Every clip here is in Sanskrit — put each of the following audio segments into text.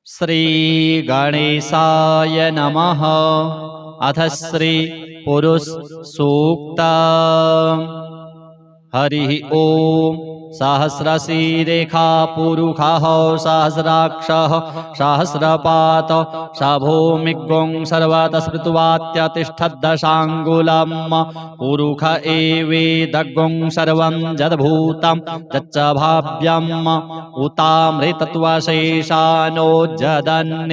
श्री गणेशाय नमः। अथ श्री पुरुष सूक्त। हरि ओम। सहस्रशीरेखा पुरुषः सहस्राक्षः सहस्रपात भूमिगुं सर्वतः स्मृत्वात्यतिष्ठद्दशाङ्गुलं पुरुष एवेदगुं सर्वं यद्भूतं यच्च भाव्यम् उतामृतत्वशेषानो जदन्नेनातिरोहति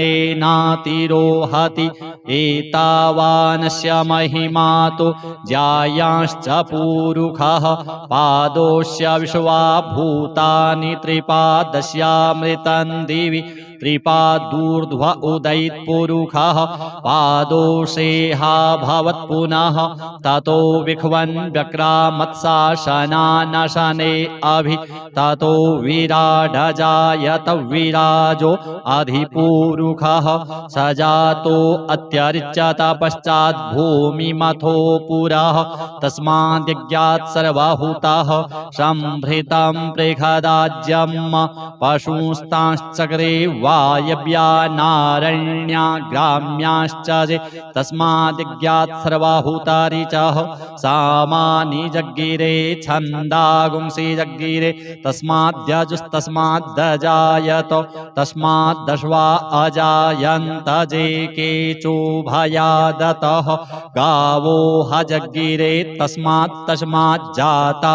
एतावानस्य महिमा तु ज्यायांश्च पुरुषः पादोश्च विश्वा भूतानि त्रिपादस्यामृतं दिवि त्रिपादूर्ध्व उदयित पुरुषः पादोषेहा भवत् पुनः ततो विख्वन् व्यक्रामत्शासनानशने अभि ततो विराडजायत विराजो अधिपुरुषः सजातो अत्यरिच्यत पश्चात् भूमिमथो पुरः तस्माद्यज्ञात् सर्वभूतः सम्भृतं प्रेखदाज्यं पशुस्तांश्चक्रे वायव्या नारण्या ग्राम्याश्च तस्माद्यज्ञात् सर्वभूतारिचः सामानि जग्गिरे छन्दागुंसि जग्गिरे तस्माद्यजुस्तस्माद्दजायत तस्माद्दश्वा अजायन्त जे केचोभयादतः गावो हजग्गिरे तस्माज्जाता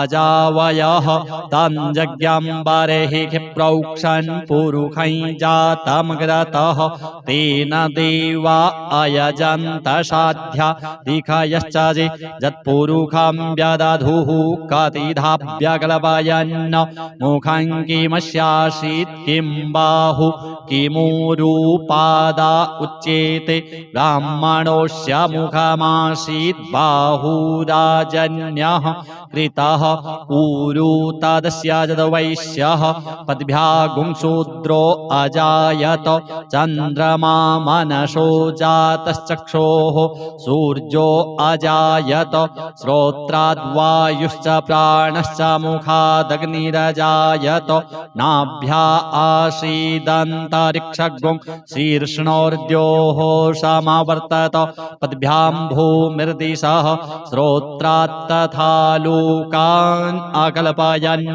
अजावयः तञ्जज्ञम्बरेहि प्रोक्षन् पुरुषै जातमग्रतः तेन देवा अयजन्त साध्या दिखयश्च यत्पुरुषं व्यदधुः कतिधाभ्यकल्पयन् मुखं किमस्यासीत् किं बाहु किमूरुपादा उच्येते ब्राह्मणोऽस्य मुखमासीत् बाहुराजन्यः कृतः ऊरु तदस्य यद्वैश्यः पद्भ्यागुंशूद्रो अजायत चन्द्रमा मनसो जातश्चक्षोः सूर्यो अजायत श्रोत्राद्वायुश्च प्राणश्च मुखादग्निरजायत नाभ्या आसीदन्तरिक्षगुं शीर्ष्णोर्द्योः समवर्तत पद्भ्यां भूमिर्दिशः श्रोत्रात् तथा लोकान् अकल्पयन्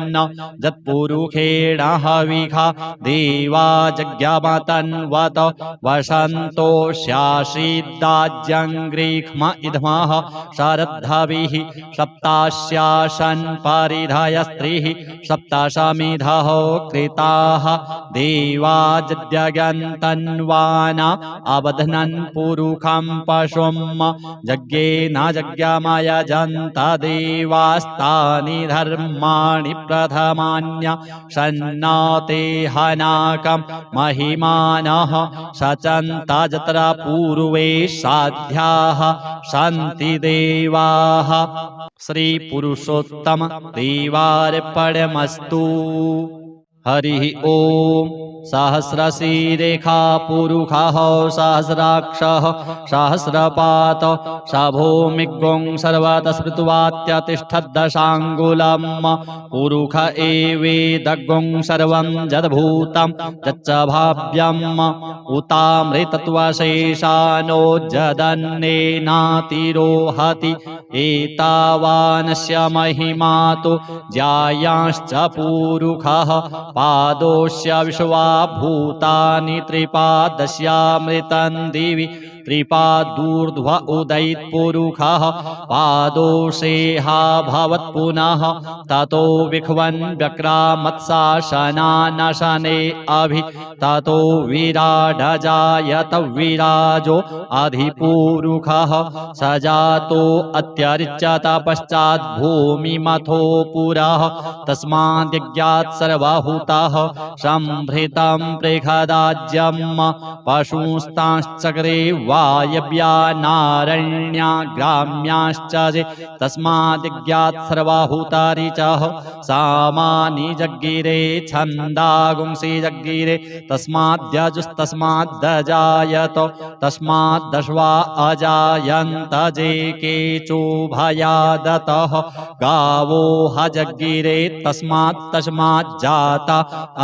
यत्पुरुषेण हविषा देवा जज्ञमतन्वत वसन्तोऽस्यासीद्दाज्यङ्ग्रीक्ष्म इद्मः शरद्धविः सप्तास्यासन् परिधयस्त्रिः सप्तशमिधः कृताः देवा जज्ञन्तन्वाना अबध्नन् पुरुषं पशुं यज्ञेन यज्ञमयजन्त देवास्तानि धर्माणि प्रथमान्य सन्नाते हनाकं महिमानः सचन्त यत्र पूर्वे साध्याः सन्ति देवाः। श्री पुरुषोत्तम देवार्पणमस्तु। हरि ओम। सहस्रशीरेखा पुरुषः सहस्राक्षः सहस्रपात भूमिगुं सर्वतः स्मृत्वात्यतिष्ठद्दशाङ्गुलं पुरुष एवेदगुं सर्वं यद्भूतं यच्च भाव्यम् उतामृतत्वशेषानो जदन्नेनातिरोहति एतावानस्य महिमा तु ज्यायांश्च पुरुषः पादोश्च विश्वा भूतानि त्रिपादस्यामृतं दिवि त्रिपादूर्ध्व उदयित पुरुषः पादोषेहा भवत् पुनः ततो विख्वन् व्यक्रामत्शासनानशने अभि ततो विराडजायत विराजो अधिपुरुषः सजातो अत्यरिच्यत पश्चात् भूमिमथो पुरः तस्माद्यज्ञात् सर्वभूतः सम्भृतं प्रेखदाज्यं पशुस्तांश्चक्रे वायव्या नारण्या ग्राम्याश्च ये तस्मादिज्ञात् सर्वाहुतानि च सामानि जग्गिरे छन्दागुंसि जग्गिरे तस्माद्यजुस्तस्माद्दजायत तस्माद्दश्वा अजायन्त जे केचोभयादतः गावो हजग्गिरे तस्माज्जाता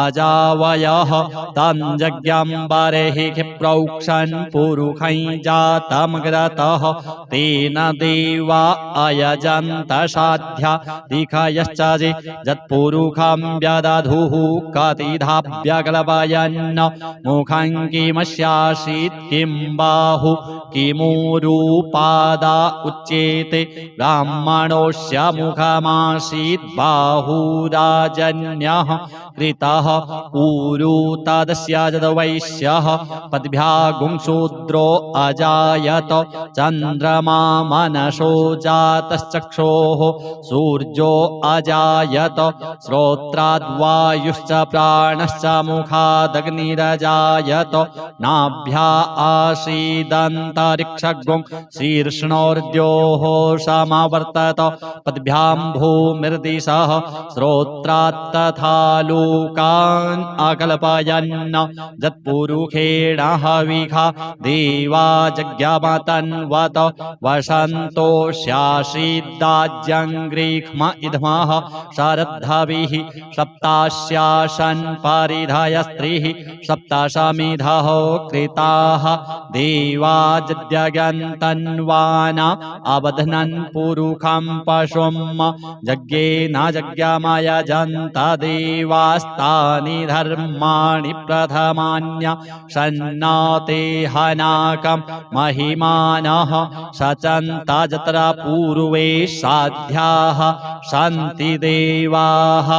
अजावयः तञ्जज्ञम्बरेहि क्षिप्रौक्षन् पुरुखै जातमग्रतः तेन देवा अयजन्त साध्या दिखयश्च ये यत्पुरुखं व्यदधुः कतिधाभ्यकल्पयन् मुखं किमस्यासीत् किं बाहु किमुरूपादा उच्येते ब्राह्मणोऽस्य मुखमासीत् बाहुराजन्यः कृतः ऊरू तदस्य यद्वैश्यः पद्भ्यागुंशूद्रो अजायत चन्द्रमा मनसो जातश्चक्षोः सूर्यो अजायत श्रोत्राद्वायुश्च प्राणश्च मुखादग्निरजायत नाभ्या आसीदन्तरिक्षगुं शीर्ष्णोर्द्योः समावर्तत पद्भ्यां भूमिर्दिशः श्रोत्रात्तथा लोकान् अकल्पयन् यत्पुरुषेण हविखा देवा जज्ञमतन्वत वसन्तोऽस्यासीद्दाज्यङ्ग्रीक्ष्म इद्मः शरद्धविः सप्तास्यासन् परिधयस्त्रिः सप्तशमिधः कृताः देवा जज्ञन्तन्वाना अबध्नन् पुरुखं पशुं यज्ञेन यज्ञमयजन्त देवास्तानि धर्माणि प्रथमान्य सन्नाते हनाकं महिमानः सचन्त यत्र पूर्वे साध्याः सन्ति देवाः।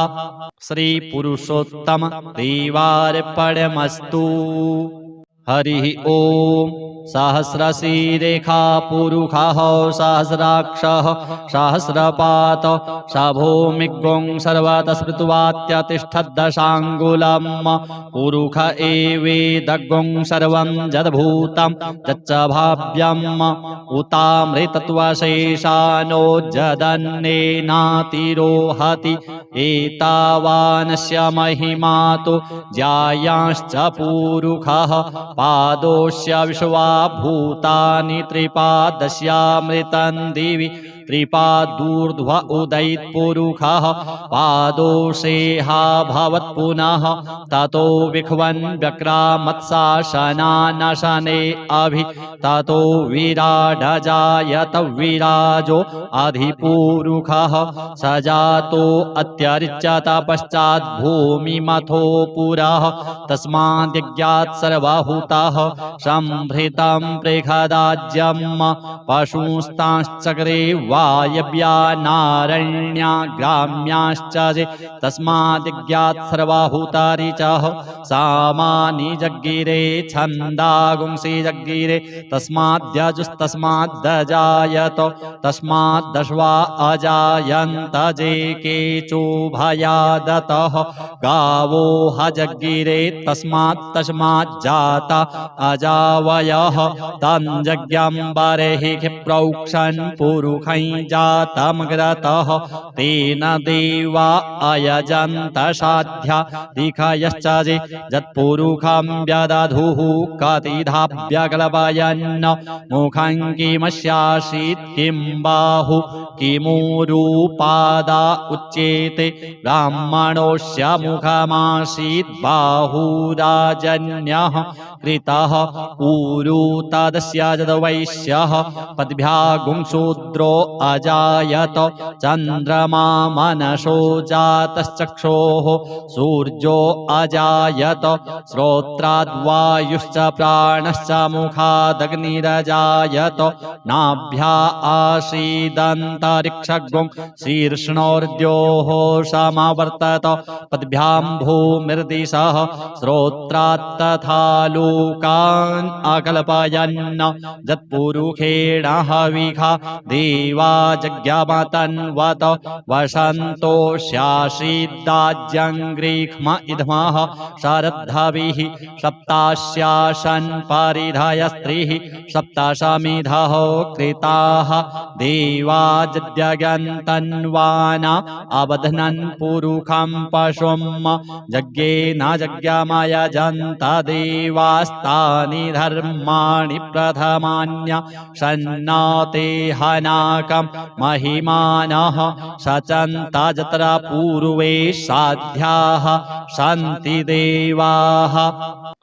श्री पुरुषोत्तम देवार्पणमस्तु। हरिः ओम। सहस्रशीरेखा पुरुषः सहस्राक्षः सहस्रपात सभूमिगुं सर्वतः स्मृत्वात्यतिष्ठद्दशाङ्गुलं पुरुष एवेदगुं सर्वं यद्भूतं यच्च भाव्यम् उतामृतत्वशेषानो जदन्नेनातिरोहति एतावानस्य महिमा तु ज्यायांश्च पुरुषः पादोऽस्य विश्वा भूतानि त्रिपादस्यामृतं दिवि त्रिपादूर्ध्व उदयित् पुरुषः पादोषेहा भवत् पुनः ततो विख्वन् व्यक्रामत्साशनानशने अभि ततो विराडजायत विराजो अधिपुरुषः स जातो अत्यरिच्यत पश्चात् भूमिमथो पुरः तस्माद्यज्ञात् सर्वभूतः संभृतं पृखदाज्यम् पशुस्तांश्चक्रे वायव्या नारण्या ग्राम्याश्च ये तस्माद्ज्ञात् सर्वभूतानि च सामानि जग्गिरे छन्दागुंसि जग्गिरे तस्माद्यजुस्तस्माद्दजायत तस्माद्दश्वा अजायन्त जे केचोभयादतः गावो हजग्गिरे तस्माज्जाता अजावयः तञ्जज्ञम्बरेहि क्षिप्रौक्षन् पुरुखै जातमग्रतः तेन देवा अयजन्त साध्या दिखयश्च ये यत्पुरुखं व्यदधुः कतिधाभ्यकल्पयन् मुखं किमस्यासीत् किं बाहु किमुरूपादा उच्येते ब्राह्मणोऽस्य मुखमासीत् बाहुराजन्यः कृतः ऊरू तदस्य यद्वैश्यः पद्भ्यागुंशूद्रो अजायत चन्द्रमा मनसो जातश्चक्षोः सूर्यो अजायत श्रोत्राद्वायुश्च प्राणश्च मुखादग्निरजायत नाभ्या आसीदन्तरिक्षगुं शीर्ष्णोर्द्योः समावर्तत पद्भ्यां भूमिर्दिशः श्रोत्रात्तथा लो लोकान् अकल्पयन् यत्पुरुषेण हविषा देवा जज्ञामतन्वत वसन्तोऽस्यासीद्दाज्यङ्ग्रीक्ष्म इद्मः शरद्धाभिः सप्तास्यासन् परिधाय स्त्रीः सप्ताशमिधः कृताः देवा जज्ञन्तन्वाना अबध्नन् पुरुषं पशुं यज्ञेन जज्ञामयजन्त देवास्तानि धर्माणि प्रथमान्य सन्नाते हनाकं महिमानः सचन्त यत्र पूर्वे साध्याः सन्ति देवाः।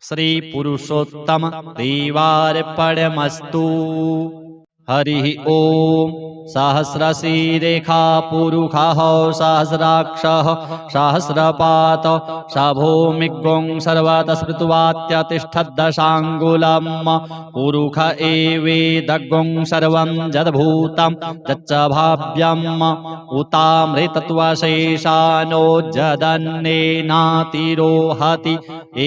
श्री पुरुषोत्तम देवार्पणमस्तु। हरि ओम। सहस्रशीरेखा पुरुषः सहस्राक्षः सहस्रपात स भूमिगुं सर्वतः स्मृत्वात्यतिष्ठद्दशाङ्गुलम् पुरुष एवेदगुं सर्वं यद्भूतं यच्च भाव्यम् उतामृतत्वशेषानो जदन्नेनातिरोहति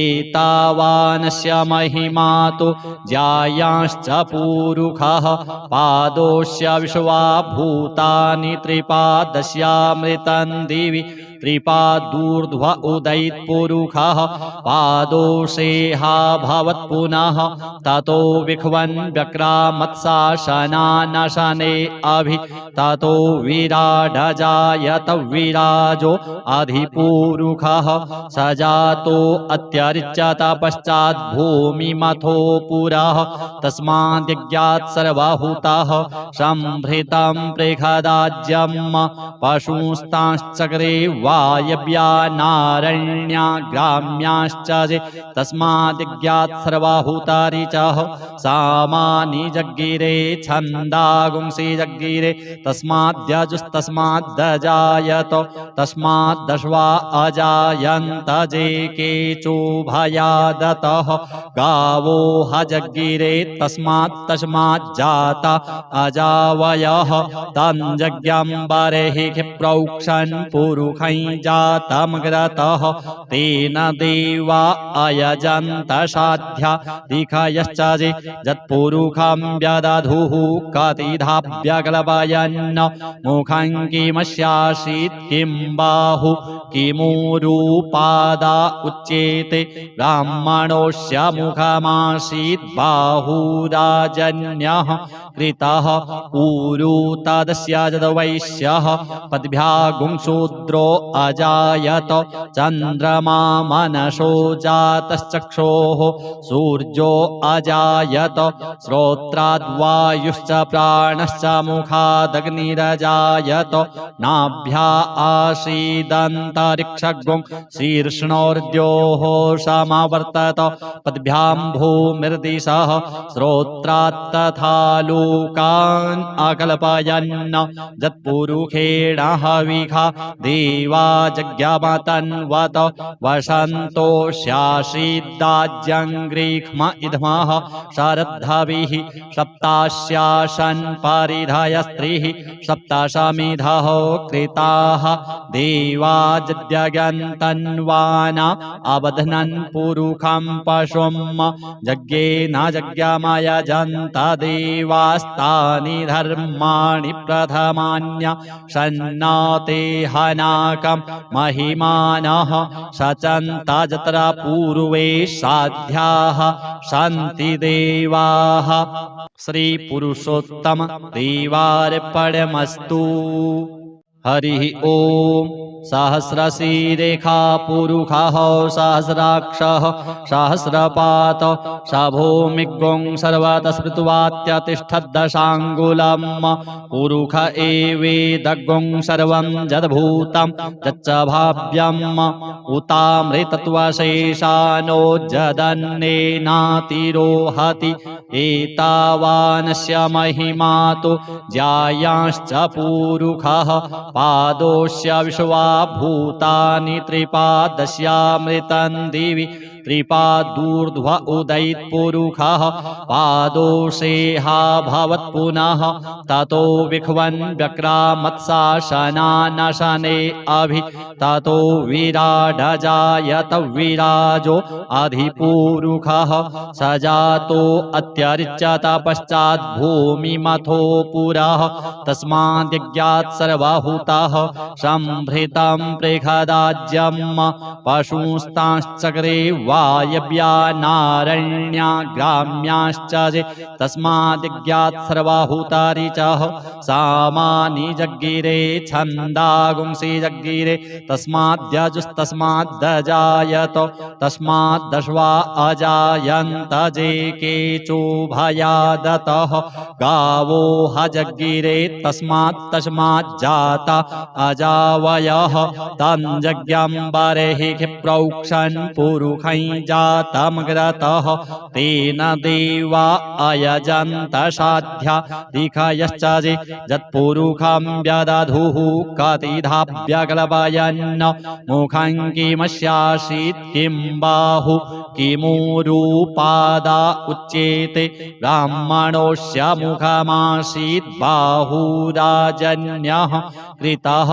एतावानस्य महिमा तु ज्यायांश्च पुरुषः पादोस्य विश्वा भूतानि त्रिपादस्यामृतं दिवि त्रिपादूर्ध्व उदयित्पुरुषः पादोषेहा भवत् पुनः ततो विख्वन् व्यक्रामत्शासनानशने अभि ततो विराडजायत विराजो अधिपुरुषः स जातो अत्यरिच्यत पश्चात् भूमिमथो पुरः तस्माद्यज्ञात् सर्वभूतः सम्भृतं प्रेखदाज्यम् पशुस्तांश्चक्रे वायव्या नारण्या ग्राम्याश्च तस्माद्यज्ञात् सर्वभूतारिचः सामानि जग्गिरे छन्दागुंसि जग्गिरे तस्माद्यजुस्तस्माद्दजायत तस्माद्दश्वा अजायन्त जे केचोभयादतः गावो ह जग्गिरे तस्माज्जाता अजावयः तञ्जज्ञम्बरेहि प्रोक्षन् पुरुषै जातमग्रतः तेन देवा अयजन्त साध्या दिखयश्च यत्पुरुषं व्यदधुः कतिधाव्यकल्पयन् मुखं किमस्यासीत् किं बाहु किमुरुपादा उच्येते ब्राह्मणोऽस्य मुखमासीत् बाहुराजन्यः कृतः ऊरु तदस्य यद्वैश्यः पद्भ्यागुंशूद्रो अजायत चन्द्रमा मनसो जातश्चक्षोः सूर्यो अजायत श्रोत्राद्वायुश्च प्राणश्च मुखादग्निरजायत नाभ्या आसीदन्तरिक्षगुं शीर्ष्णोर्द्योः समावर्तत पद्भ्यां भूमिर्दिशः श्रोत्रात् तथा लोकान् अकल्पयन् यत्पुरुषेण हविषा देवा जज्ञमतन्वत वसन्तोऽस्यासीद्दाज्यङ्ग्रीक्ष्म इद्मः शरद्धाभिः सप्तास्यासन् परिधाय स्त्रीः सप्ताशमिधः कृताः देवा जज्ञन्तन्वाना अबध्नन् पुरुषं पशुं यज्ञेन जज्ञमयजन्त देवास्तानि धर्माणि प्रथमान्य सन्नाते हनाकं महिमानः सचन्त यत्र पूर्वे साध्याः सन्ति देवाः। श्री पुरुषोत्तम देवार्पणमस्तु। हरि ओम। सहस्रशीरेखा पुरुषः सहस्राक्षः सहस्रपात स भूमिगुं सर्वतः स्मृत्वात्यतिष्ठद्दशाङ्गुलम् पुरुष एवेदगुं सर्वं यद्भूतं यच्च भाव्यम् उतामृतत्वशेषानो जदन्नेनातिरोहति एतावानस्य महिमा तु ज्यायांश्च पुरुषः पादोऽस्य विश्वा भूतानि त्रिपादस्यामृतं दिवि त्रिपादूर्ध्व उदयित्पुरुषः पादोषेहा भवत् पुनः ततो विख्वन् व्यक्रामत्साशनानशने अभि ततो विराडजायत विराजो अधिपूरुषः स जातो अत्यर्चत पश्चात् भूमिमथो पुरः तस्माद्यज्ञात् सर्वभूतः सम्भृतं पृषदाज्यं पशुस्तांश्चक्रे वायव्यानारण्या ग्राम्याश्च ये तस्माद्यज्ञात् सर्वभूतानि च सामानि जग्गिरे छन्दागुंसि जग्गिरे तस्माद्यजुस्तस्माद्दजायत तस्माद्दश्वा अजायन्त जे केचोभयादतः गावो हजग्गिरे तस्माज्जाता अजावयः तञ्जज्ञम्बरेहि प्रोक्षन् पुरुषै जातमग्रतः तेन देवा अयजन्त साध्या दिखयश्च ये यत्पुरुषं व्यदधुः कतिधाभ्यग्लपयन् मुखं किमस्यासीत् किं बाहु किमुरूपादा उच्येते ब्राह्मणोऽस्य मुखमासीत् बाहुराजन्यः कृतः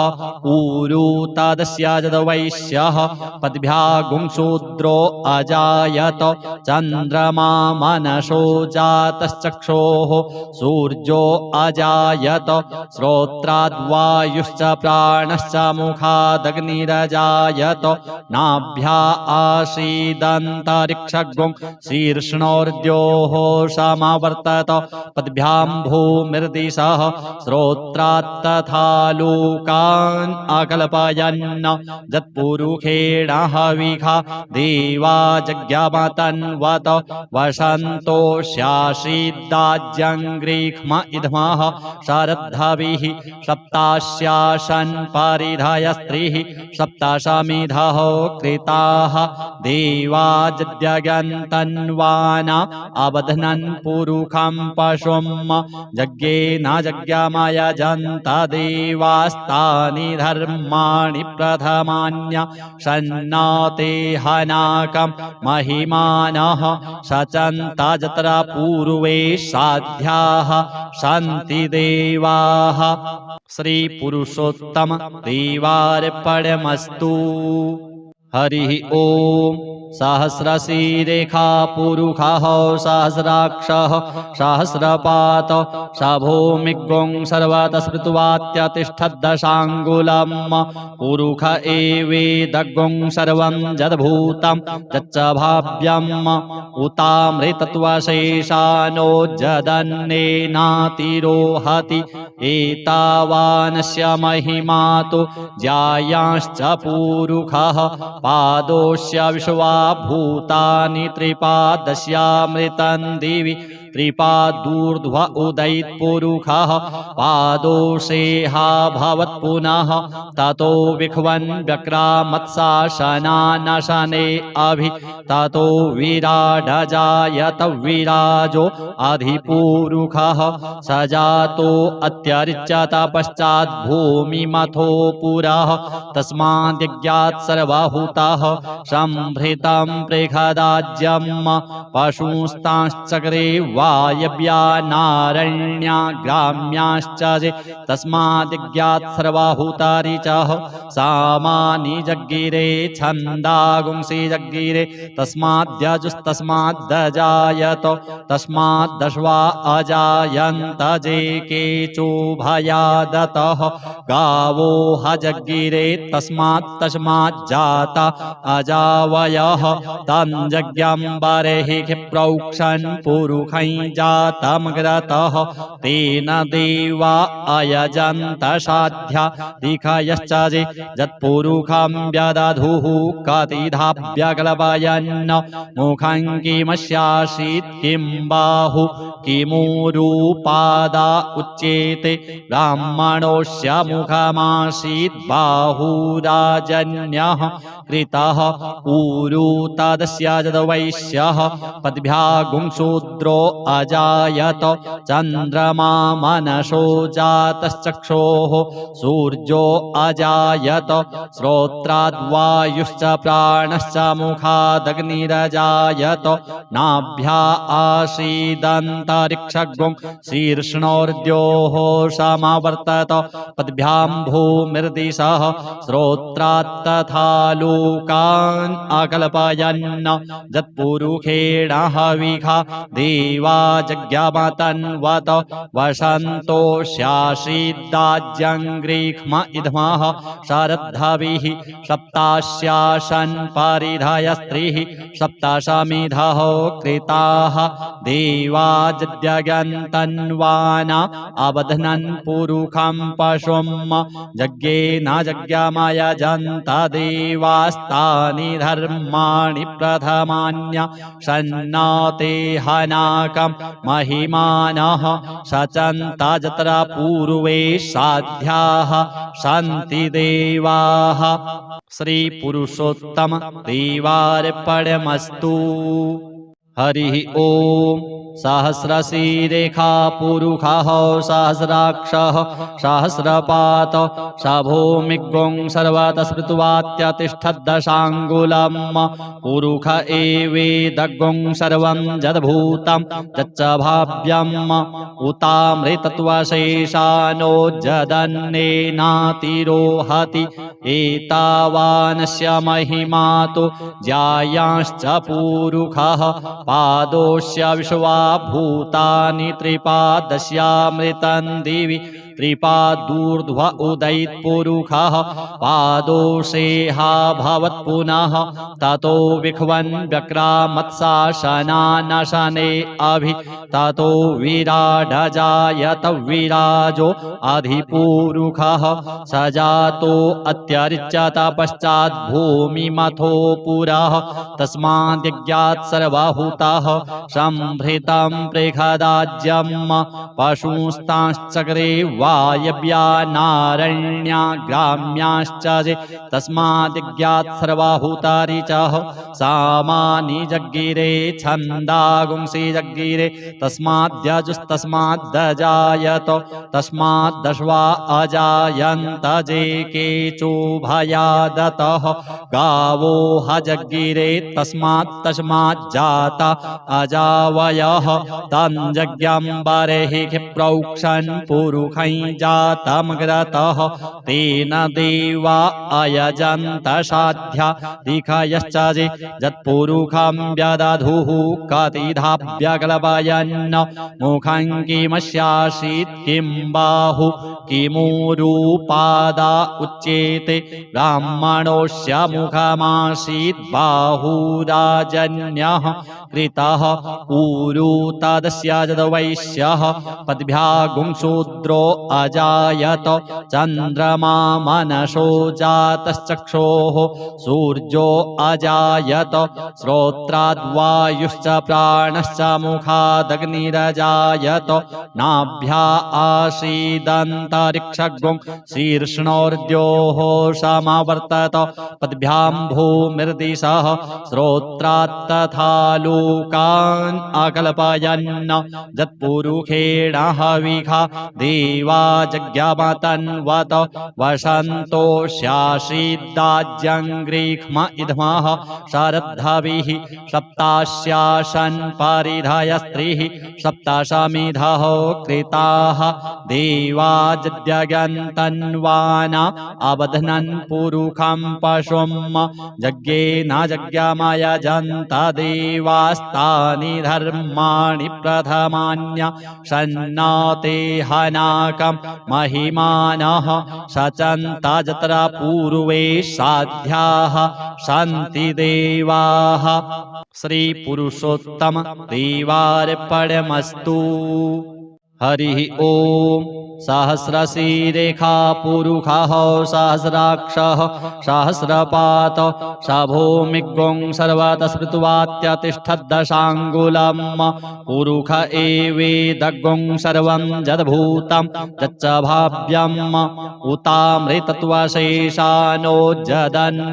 ऊरू तदस्य यद्वैश्यः पद्भ्यागुंशूद्रो अजायत चन्द्रमा मनसो जातश्चक्षोः सूर्यो अजायत श्रोत्राद्वायुश्च प्राणश्च मुखादग्निरजायत नाभ्या आसीदन्तरिक्षगुं शीर्ष्णोर्द्योः समावर्तत पद्भ्यां भूमिर्दिशः श्रोत्रात् तथा लोकान् अकल्पयन् यत्पुरुषेण हविषा देवा जज्ञमतन्वत वसन्तोऽस्यासीद्दाज्यं ग्रीष्म इद्मः शरद्धविः सप्तास्यासन् परिधयस्त्रिः सप्तशमिधः कृताः देवा जज्ञन्तन्वाना अबध्नन् पुरुषं पशुं यज्ञेन यज्ञमयजन्त देवास्तानि धर्माणि प्रथमान्य सन्नाते हनाकं महिमानः सचन्त यत्र पूर्वे साध्याः सन्ति देवाः। श्री पुरुषोत्तम देवार्पणमस्तु। हरिः ओम। सहस्रशीरेखा पुरुषः सहस्राक्षः सहस्रपात सभूमिग्ं सर्वतः स्मृत्वात्यतिष्ठद्दशाङ्गुलं पुरुष एवेदग्ं सर्वं यद्भूतं यच्च भाव्यम् उतामृतत्वशेषानो जदन्नेनातिरोहति एतावानस्य महिमा तु ज्यायांश्च पुरुषः पादोऽस्य विश्वा भूतानि त्रिपादस्यामृतं दिवि त्रिपादूर्ध्व उदयित्पुरुषः पादोषेहा भवत् पुनः ततो विख्वन् व्यक्रामत्साशनानशने अभि ततो विराडजायत विराजो अधिपूरुषः स जातो अत्यर्चत पश्चात् भूमिमथो पुरः तस्माद्यज्ञात् सर्वभूतः सम्भृतं पृषदाज्यं पशुस्तांश्चक्रे वायव्यानारण्या ग्राम्याश्च ये तस्माद्यज्ञात् सर्वभूतानि च सामानि जग्गिरे छन्दागुंसि जग्गिरे तस्माद्यजुस्तस्माद्दजायत तस्माद्दश्वा अजायन्त जे केचोभयादतः गावो हजग्गिरे तस्माज्जाता अजावयः तञ्जज्ञम्बरेहि प्रोक्षन् पुरुषै जातमग्रतः तेन देवा अयजन्त साध्या दिखयश्च ये यत्पुरुषं व्यदधुः कतिधाभ्यग्लपयन् मुखं किमस्यासीत् किं बाहु किमुरूपादा उच्येते ब्राह्मणोऽस्य मुखमासीत् बाहुराजन्यः कृतः ऊरू तदस्याजदवैश्यः पद्भ्यागुंशूद्रो अजायत चन्द्रमा मनसो जातश्चक्षोः सूर्यो अजायत श्रोत्राद्वायुश्च प्राणश्च मुखादग्निरजायत नाभ्या आसीदन्तरिक्षगुं शीर्ष्णोर्द्योः समावर्तत पद्भ्यां भूमिर्दिशः श्रोत्रात्तथा लोकान् अकल्पयन् जत्पुरुषेण हविषा देवा जज्ञमतन्वत वसन्तोष्यासीदाज्यङ्ग्रीक्ष्म इद्मः शरद्धविः सप्तास्यासन् परिधयस्त्रिः सप्तशमिधः कृताः देवा जज्ञन्तन्वाना अबध्नन् पुरुषं पशुं यज्ञेन यज्ञमयजन्त देवास्तानि धर्माणि प्रथमान्य सन्नाते हनाकं महिमानः सचन्त जत्र पूर्वे साध्याः सन्ति देवाः। श्री पुरुषोत्तम देवार्पणमस्तु। हरिः ओम। सहस्रशीरेखा पुरुषः सहस्राक्षः सहस्रपात स भूमिगुं सर्वतः स्मृत्वात्यतिष्ठद्दशाङ्गुलम् पुरुष एवेदगुं सर्वं यद्भूतं यच्च भाव्यम् उतामृतत्वशेषानो जदन्नेनातिरोहति एतावानस्य महिमा तु ज्यायांश्च पुरुषः पादोस्य विश्वा भूतानि त्रिपादस्यामृतं दिवि त्रिपादूर्ध्व उदयित्पुरुषः पादोषेहा भवत् पुनः ततो विख्वन् व्यक्रामत्शासनानशने अभि ततो विराडजायत विराजो अधिपुरुषः स जातो अत्यरिच्यत पश्चात् भूमिमथो पुरः तस्माद्यज्ञात् सर्वभूतः सम्भृतं पृषदाज्यम् पशुस्तांश्चक्रे वायव्या नारण्या ग्राम्याश्च तस्माद्यज्ञात् सर्वभूतारिचः सामानि जग्गिरे छन्दागुंसि जग्गिरे तस्माद्यजुस्तस्माद्दजायत तस्माद्दश्वा अजायन्त जे केचोभयादतः गावो हजग्गिरे तस्माज्जाता अजावयः तञ्जज्ञम्बरेहि प्रोक्षन् पुरुषै जातमग्रतः तेन देवा अयजन्त साध्या दिखयश्च यत्पुरुषं व्यदधुः कतिधाभ्यकल्पयन् मुखं किमस्यासीत् किं बाहु किमूरूपादा उच्येते ब्राह्मणोऽस्य मुखमासीत् बाहुराजन्यः कृतः ऊरू तदस्याजदवैश्यः पद्भ्यागुंशूद्रो अजायत चन्द्रमा मनसो जातश्चक्षोः सूर्यो अजायत श्रोत्राद्वायुश्च प्राणश्च मुखादग्निरजायत नाभ्या आसीदन्तरिक्षगुं शीर्ष्णोर्द्योः समावर्तत पद्भ्यां भूमिर्दिशः श्रोत्रात्तथा लोकान् अकल्पयन् यत्पुरुषेण हविषा देवा जज्ञमतन्वत वसन्तोष्यासीदाज्यङ्ग्रीक्ष्म इद्मः शरद्धविः सप्तास्यासन् परिधयस्त्रिः सप्तशमिधः कृताः देवा जज्ञन्तन्वाना अबध्नन् पुरुषं पशुं यज्ञेन यज्ञमयजन्त देवास्तानि धर्माणि प्रथमान्य सन्नाते हनाकं महिमानः सचन्त जत्र पूर्वे साध्याः सन्ति देवाः। श्री पुरुषोत्तम देवार्पणमस्तु। हरिः ॐ सहस्रशीरेखा पुरुषः सहस्राक्षः सहस्रपात शभोमिग्गुं सर्वतः स्मृत्वात्यतिष्ठद्दशाङ्गुलम् पुरुष एवेदग्गुं सर्वं यद्भूतं यच्च भाव्यम् उतामृतत्वशेषानो जदन्नेनातिरोहति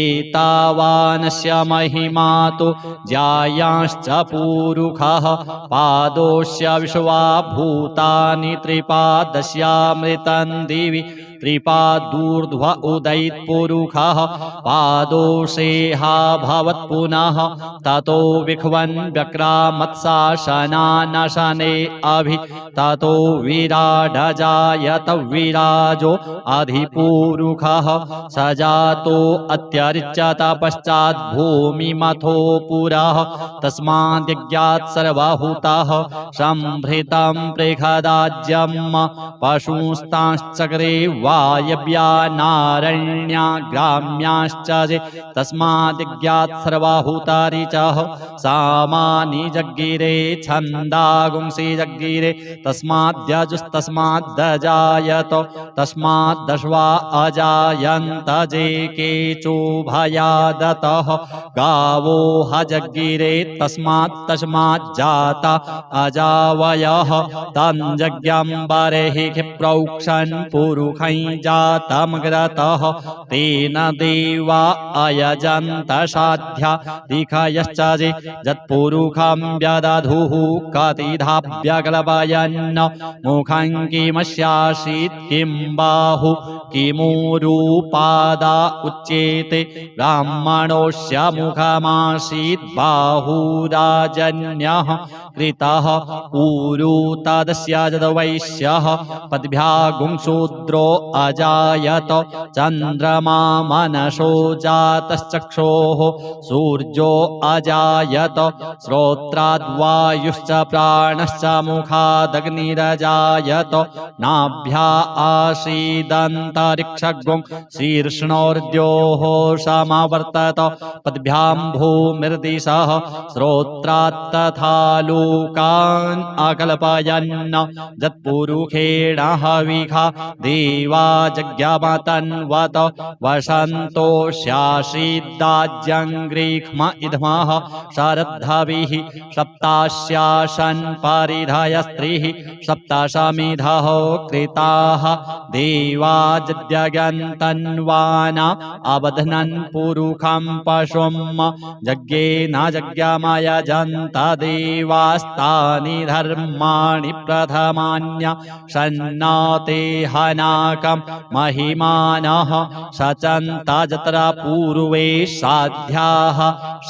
एतावानस्य महिमा तु ज्यायांश्च पुरुषः पादोस्य विश्वा भूतानि त्रिपादस्यामृतं दिवि त्रिपादूर्ध्व उदयित्पुरुषः पादोषेहा भवत् पुनः ततो विख्वन् व्यक्रामत्साशनानशने अभि ततो विराडजायत विराजो अधिपुरुषः स जातो अत्यरिच्यत पश्चात् भूमिमथो पुरः तस्माद्यज्ञात् सर्वभूतः सम्भृतं पृषदाज्यम् पशुस्तांश्चक्रे वायव्यानारण्या ग्राम्याश्च तस्माद्यज्ञात् सर्वभूतानि च सामानि जग्गिरे छन्दागुंसि जग्गिरे तस्माद्यजुस्तस्माद्दजायत तस्माद्दश्वा अजायन्त जे केचोभयादतः गावो हजग्गिरे तस्माज्जाता अजावयः तञ्जज्ञम्बरेहि क्षिप्रौक्षन् पुरुषै जातमग्रतः तेन देवा अयजन्त साध्या दिखयश्च जे यत्पुरुषं व्यदधुः कतिधाभ्यकल्पयन् मुखं किमस्यासीत् किं बाहु किमुरूपादा उच्येते ब्राह्मणोऽस्य मुखमासीत् बाहुराजन्यः कृतः ऊरू तदस्य यद्वैश्यः पद्भ्यागुं शूद्रो अजायत चन्द्रमा मनसो जातश्चक्षोः सूर्यो अजायत श्रोत्राद्वायुश्च प्राणश्च मुखादग्निरजायत नाभ्या आसीदन्तरिक्षगुं शीर्ष्णोर्द्योः समावर्तत पद्भ्यां भूमिर्दिशः श्रोत्रात् तथा लोकान् अकल्पयन् यत्पुरुषेण हविषा देवा जज्ञमतन्वत वसन्तोऽस्यासीद्दाज्यं ग्रीक्ष्म इद्मः शरद्धविः सप्तास्यासन् परिधयस्त्रिः सप्तशमिधः कृताः देवा जज्ञन्तन्वाना अबध्नन् पुरुषं पशुं यज्ञेन यज्ञमयजन्त देवास्तानि धर्माणि प्रथमान्य सन्नाते हनाकं महिमानः सचन्त यत्र पूर्वे साध्याः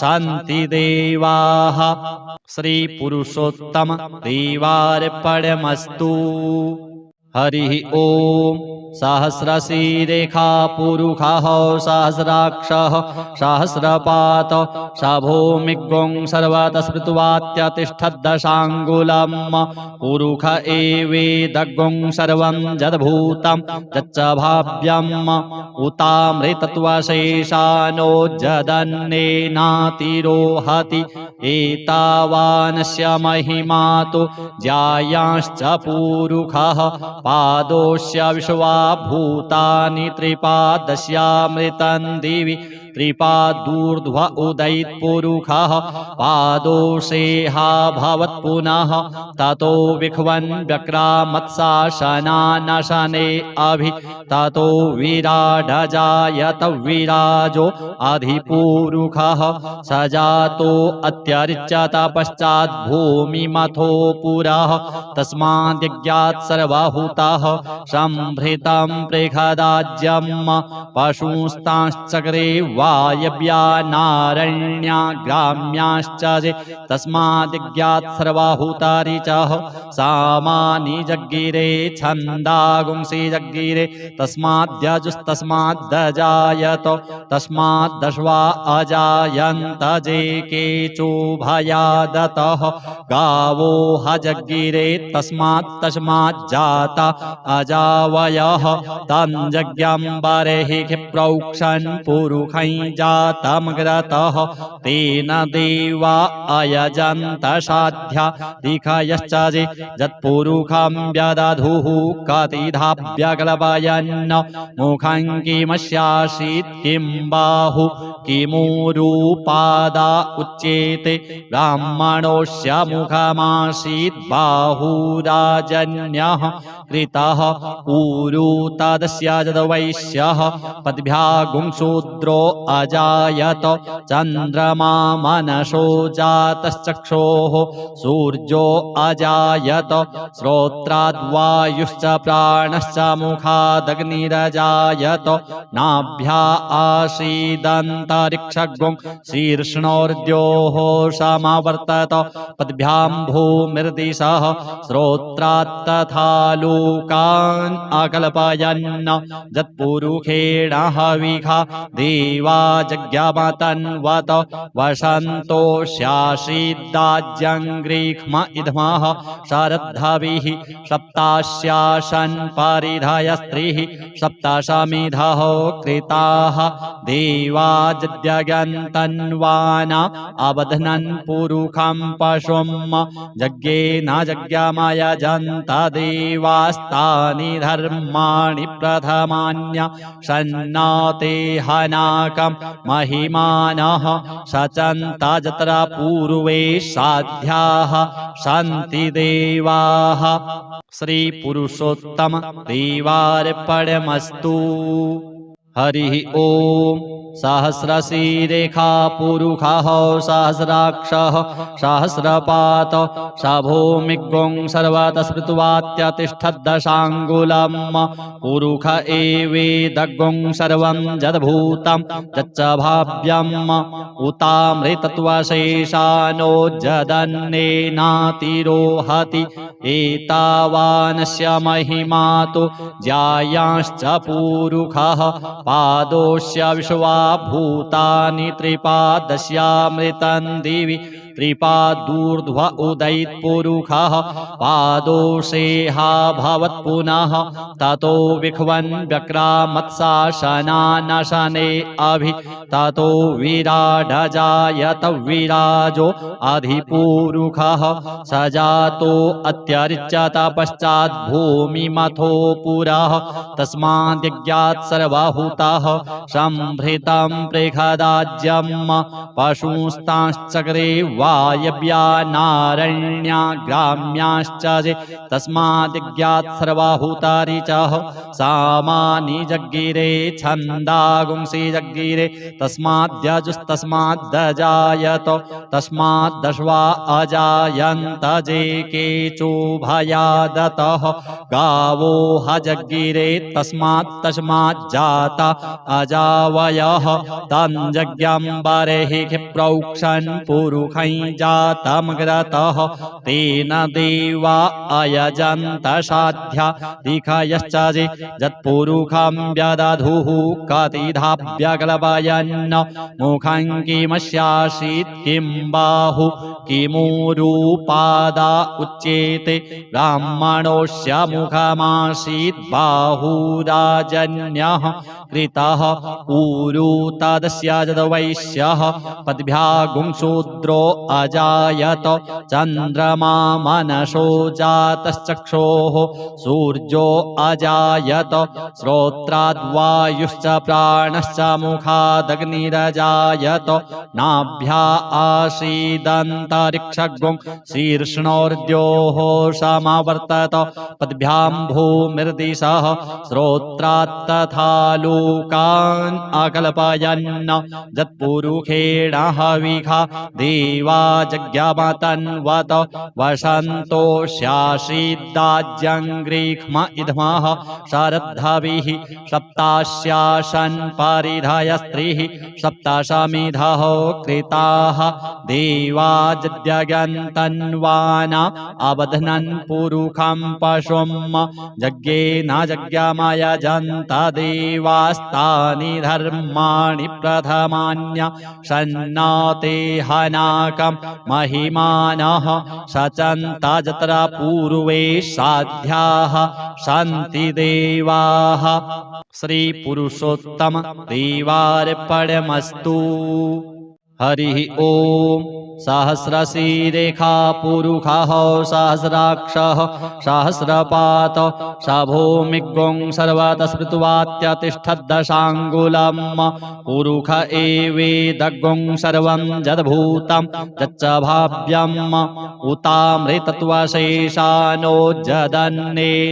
सन्ति देवाः श्रीपुरुषोत्तम देवार्पणमस्तु। हरिः ॐ सहस्रशीरेखा पुरुषः सहस्राक्षः सहस्रपात शभोमिग्गुं सर्वतः स्मृत्वात्यतिष्ठद्दशाङ्गुलम् पुरुष एवेदग्गुं सर्वं यद्भूतं यच्च भाव्यम् उतामृतत्वशेषानो जदन्नेनातिरोहति एतावानस्य महिमा तु ज्यायांश्च पुरुषः पादोस्य विश्वा भूतानि त्रिपादस्यामृतं दिवि त्रिपादूर्ध्व उदयित्पुरुषः पादोषेहा भवत् पुनः ततो विख्वन् व्यक्रामत्साशनानशने अभि ततो विराडजायत विराजो अधिपुरुषः स जातो अत्यरिच्यत पश्चात् भूमिमथो पुरः तस्माद्यज्ञात् सर्वभूतः सम्भृतं पृषदाज्यम् पशुस्तांश्चक्रे वायव्यानारण्या ग्राम्याश्च तस्माद्यज्ञात् सर्वभूतानि च सामानि जग्गिरे छन्दागुंसि जग्गिरे तस्माद्यजुस्तस्माद्दजायत तस्माद्दश्वा अजायन्त जे केचोभयादतः गावो हजग्गिरे तस्माज्जाता अजावयः तञ्जज्ञम्बरेहि क्षिप्रौक्षन् पुरुषै पुरुखै जातमग्रतः तेन देवा अयजन्त साध्या दिखयश्च जे यत्पुरुखं व्यदधुः कतिधाभ्यकल्पयन् मुखं किमस्यासीत् किं बाहु किमूरुपादा उच्येते ब्राह्मणोऽस्य मुखमासीत् बाहुराजन्यः कृतः ऊरु तदस्य यद्वैश्यः पद्भ्यागुंशूद्रो अजायत चन्द्रमा मनसो जातश्चक्षोः सूर्यो अजायत श्रोत्राद्वायुश्च प्राणश्च मुखादग्निरजायत नाभ्या आसीदन्तरिक्षगुं शीर्ष्णोर्द्योः समावर्तत पद्भ्यां भूमिर्दिशः श्रोत्रात्तथा लोकान् अकल्पयन् यत्पुरुषेण हविषा देवा जज्ञमतन्वत वसन्तोऽस्यासीद्दाज्यं गृह्म इद्मः शरद्धविः सप्तास्यासन् परिधयस्त्रिः सप्तशमिधः कृताः देवा यज्ञन्तन्वाना अबध्नन् पुरुषं पशुं यज्ञेन यज्ञमयजन्त देवास्तानि धर्माणि प्रथमान्य सन्नाते हनाकं महिमानः सचन्त यत्र पूर्वे साध्याः सन्ति देवाः। श्री पुरुषोत्तम देवार्पणमस्तु। हरिः ओम। सहस्रशीरेखा पुरुषः सहस्राक्षः सहस्रपात स भूमिगुं सर्वतः स्मृत्वात्यतिष्ठद्दशाङ्गुलं पुरुष एवेदगुं सर्वं यद्भूतं यच्च भाव्यम् उतामृतत्वशेषानो जदन्नेनातिरोहति एतावानस्य महिमा तु ज्यायांश्च पुरुषः पादोस्य विश्वा भूतानि त्रिपादस्यामृतं दिवि त्रिपादूर्ध्व उदयित पुरुषः पादोषेहा भवत् पुनः ततो विख्वन् व्यक्रामत्साशनानशने अभि ततो विराडजायत विराजो अधिपुरुषः स जातो अत्यरिच्यत पश्चात् भूमिमथो पुरः तस्माद्यज्ञात् सर्वभूतः सम्भृतं बृहदाज्यं पशुस्तांश्चक्रे वायव्या नारण्या ग्राम्याश्च जे तस्माद्यज्ञात् सर्वभूतारिचः सामानि जग्गिरे छन्दागुंसि जग्गिरे तस्माद्यजुस्तस्माद्दजायत तस्माद्दश्वा अजायन्त जे केचोभयादतः गावो हजग्गिरे तस्माज्जाता अजावयः तञ्जज्ञं बर्हिः प्रोक्षन् पुरुषै जातमग्रतः तेन देवा अयजन्त साध्या दिखयश्च जे यत्पुरुषं व्यदधुः कतिधाभ्यकल्पयन् मुखं किमस्यासीत् किं बाहु किमूरुपादा उच्येते ब्राह्मणोऽस्य मुखमासीत् बाहुराजन्यः कृतः ऊरु तदस्य यद्वैश्यः पद्भ्यागुंशूद्रो अजायत चन्द्रमा मनसो जातश्चक्षोः सूर्यो अजायत श्रोत्राद्वायुश्च प्राणश्च मुखादग्निरजायत नाभ्या आसीदन्तरिक्षगुं शीर्ष्णोर्द्योः समावर्तत पद्भ्यां भूमिर्दिशः श्रोत्रात्तथा लोकान् अकल्पयन् यत्पुरुषेण हविषा देवा जज्ञमतन्वत वसन्तोऽस्यासीद्दाज्यं गृह्म इद्मः शरद्धविः सप्तास्यासन् परिधयस्त्रिः सप्तशमिधः कृताः देवा यज्ञन्तन्वाना अबध्नन् पुरुषं पशुं यज्ञेन यज्ञमयजन्त देवा देवास्तानि धर्माणि प्रथमान्य शन्नाते हनाकं महिमानः सचन्ता जत्रा पूर्वे साध्याः सन्ति देवाः। श्री पुरुषोत्तम देवार्पणमस्तु। हरि ओम। सहस्रशीरेखा पुरुषः सहस्राक्षः सहस्रपात स भूमिगुं सर्वतः स्मृत्वात्यतिष्ठद्दशाङ्गुलम् पुरुष एवेदगुं सर्वं यद्भूतं यच्च भाव्यम् उतामृतत्वशेषानो जदन्नेनातिरोहति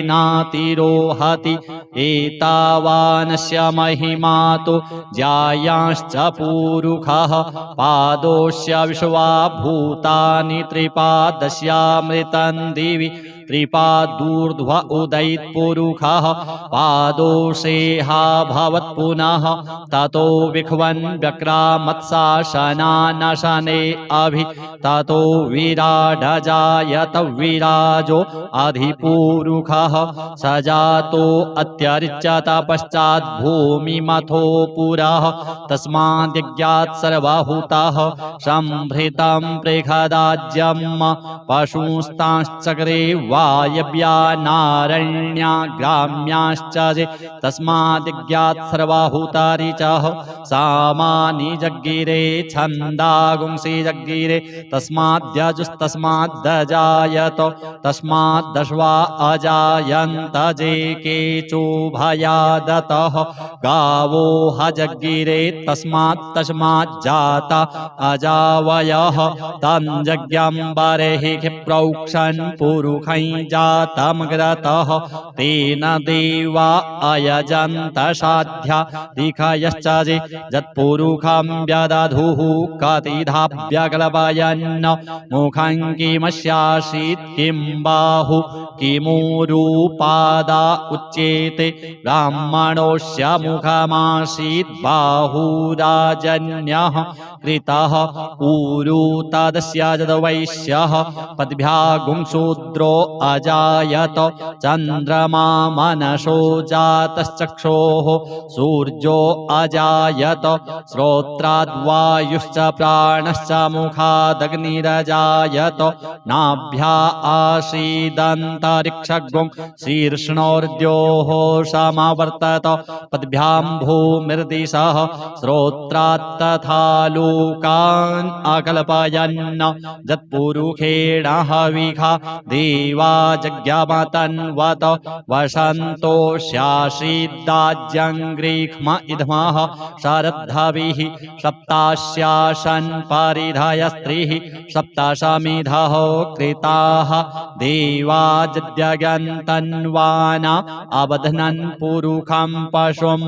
एतावानस्य महिमा तु ज्यायांश्च पुरुषः पादोस्य विश्वा भूतानि त्रिपादस्यामृतं दिवि त्रिपादूर्ध्व उदयित पुरुषः पादोषेहा भवत् पुनः ततो विख्वन् व्यक्रामत्साशनानशने अभि ततो विराडजायत विराजो अधिपुरुषः सजातो अत्यरिच्यत पश्चात् भूमिमथो पुरः तस्माद्यज्ञात् सर्वभूतः संभृतं बृहदाज्यं पशुस्तांश्चक्रे वायव्या नारण्या ग्राम्याश्च तस्माद्यज्ञात् सर्वभूतानि च सामानि जग्गिरे छन्दागुंसि जग्गिरे तस्माद्यजुस्तस्माद्दजायत तस्माद्दश्वा अजायन्त जे केचोभयादतः गावो हजग्गिरे तस्माज्जाता अजावयः तञ्जज्ञम्बरेहि क्षिप्रौक्षन् पुरुषै जातमग्रतः तेन देवा अयजन्त साध्या दिखयश्च जे यत्पुरुषं व्यदधुः कतिधाभ्यकल्पयन् मुखं किमस्यासीत् किं बाहु किमुरूपादा उच्येते ब्राह्मणोऽस्य मुखमासीत् बाहुराजन्यः कृतः ऊरू तदस्य यद्वैश्यः पद्भ्यागुं शूद्रो अजायत चन्द्रमा मनसो जातश्चक्षोः सूर्यो अजायत श्रोत्राद्वायुश्च प्राणश्च मुखादग्निरजायत नाभ्या आसीदन्तरिक्षगुं शीर्ष्णोर्द्योः समावर्तत पद्भ्यां भूमिर्दिशः श्रोत्रात् तथा लोकान् अकल्पयन् यत्पुरुषेण हविषा देवा जज्ञमतन्वत वसन्तोऽस्यासीद्दाज्यं ग्रीष्म इद्मः शरद्धविः सप्तास्यासन् परिधयस्त्रिः सप्तशमिधः कृताः देवा जज्ञन्तन्वाना अबध्नन् पुरुषं पशुं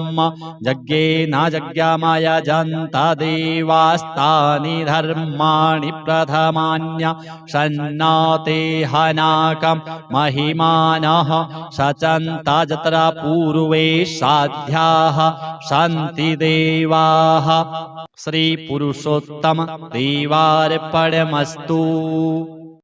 यज्ञेन यज्ञमयजन्त देवास्तानि धर्माणि प्रथमान्य शन्नाते हनाकं महिमानः सचन्ता जत्रा पूर्वे साध्याः सन्ति देवाः। श्री पुरुषोत्तम देवार्पणमस्तु।